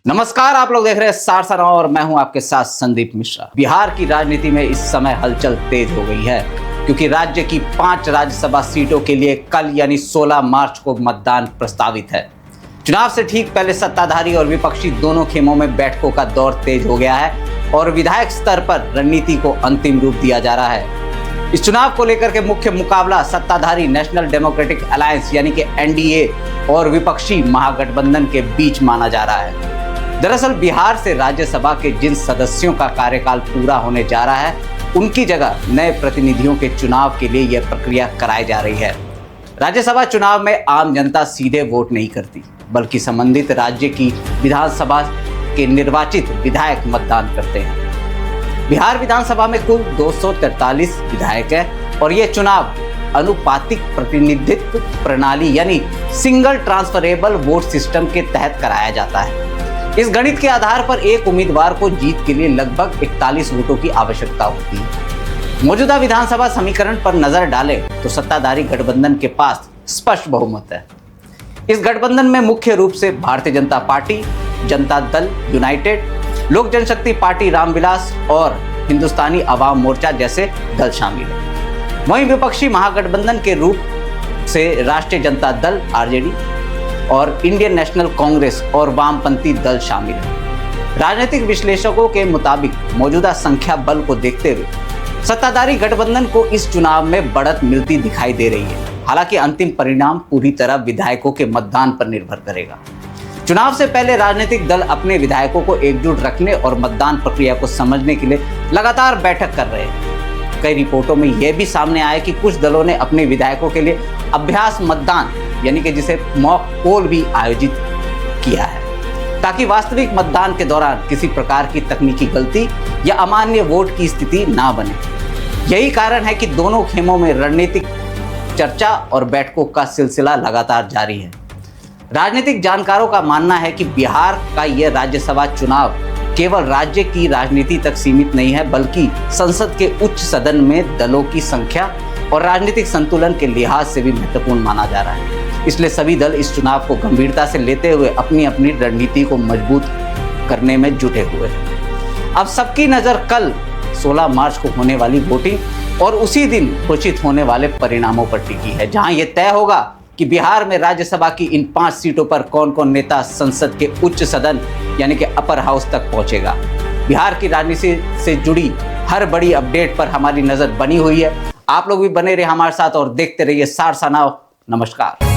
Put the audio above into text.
नमस्कार, आप लोग देख रहे हैं सारसा और मैं हूं आपके साथ संदीप मिश्रा। बिहार की राजनीति में इस समय हलचल तेज हो गई है क्योंकि राज्य की 5 राज्यसभा सीटों के लिए कल यानी 16 मार्च को मतदान प्रस्तावित है। चुनाव से ठीक पहले सत्ताधारी और विपक्षी दोनों खेमों में बैठकों का दौर तेज हो गया है और विधायक स्तर पर रणनीति को अंतिम रूप दिया जा रहा है। इस चुनाव को लेकर के मुख्य मुकाबला सत्ताधारी नेशनल डेमोक्रेटिक अलायंस यानी कि एनडीए और विपक्षी महागठबंधन के बीच माना जा रहा है। दरअसल बिहार से राज्यसभा के जिन सदस्यों का कार्यकाल पूरा होने जा रहा है उनकी जगह नए प्रतिनिधियों के चुनाव के लिए यह प्रक्रिया कराई जा रही है। राज्यसभा चुनाव में आम जनता सीधे वोट नहीं करती बल्कि संबंधित राज्य की विधानसभा के निर्वाचित विधायक मतदान करते हैं। बिहार विधानसभा में कुल 243 विधायक है और यह चुनाव अनुपातिक प्रतिनिधित्व प्रणाली यानी सिंगल ट्रांसफरेबल वोट सिस्टम के तहत कराया जाता है। इस गणित के आधार पर एक उम्मीदवार को जीत के लिए लगभग 41 वोटों की आवश्यकता होती है। मौजूदा विधानसभा समीकरण पर नजर डालें तो सत्ताधारी गठबंधन के पास स्पष्ट बहुमत है। इस गठबंधन में मुख्य रूप से भारतीय जनता पार्टी, जनता दल यूनाइटेड, लोक जनशक्ति पार्टी रामविलास और हिंदुस्तानी अवाम मोर्चा जैसे दल शामिल है। वहीं विपक्षी महागठबंधन के रूप से राष्ट्रीय जनता दल आरजेडी और इंडियन नेशनल कांग्रेस और वामपंथी दल शामिल हैं। राजनीतिक विश्लेषकों के मुताबिक मौजूदा संख्या बल को देखते हुए सत्ताधारी गठबंधन को इस चुनाव में बढ़त मिलती दिखाई दे रही है। हालांकि अंतिम परिणाम पूरी तरह विधायकों के मतदान पर निर्भर करेगा। चुनाव से पहले राजनीतिक दल अपने विधायकों को एकजुट रखने और मतदान प्रक्रिया को समझने के लिए लगातार बैठक कर रहे हैं। कई रिपोर्टों में यह भी सामने आया कि कुछ दलों ने अपने विधायकों के लिए अभ्यास मतदान यानी कि जिसे मॉक पोल भी आयोजित किया है ताकि वास्तविक मतदान के दौरान किसी प्रकार की तकनीकी गलती या अमान्य वोट की स्थिति ना बने। यही कारण है कि दोनों खेमों में रणनीतिक चर्चा और बैठकों का सिलसिला लगातार जारी है। राजनीतिक जानकारों का मानना है कि बिहार का यह राज्यसभा चुनाव केवल राज्य की राजनीति तक सीमित नहीं है बल्कि संसद के उच्च सदन में दलों की संख्या और राजनीतिक संतुलन के लिहाज से भी महत्वपूर्ण माना जा रहा है। इसलिए सभी दल इस चुनाव को गंभीरता से लेते हुए अपनी अपनी रणनीति को मजबूत करने में जुटे हुए हैं। अब सबकी नज़र कल 16 मार्च को होने वाली वोटिंग और उसी दिन घोषित होने वाले परिणामों पर टिकी है, जहां यह तय होगा कि बिहार में राज्यसभा की इन 5 सीटों पर कौन कौन नेता संसद के उच्च सदन यानी कि अपर हाउस तक पहुंचेगा। बिहार की राजनीति से जुड़ी हर बड़ी अपडेट पर हमारी नजर बनी हुई है। आप लोग भी बने रहे हमारे साथ और देखते रहिए सारसा नाउ। नमस्कार।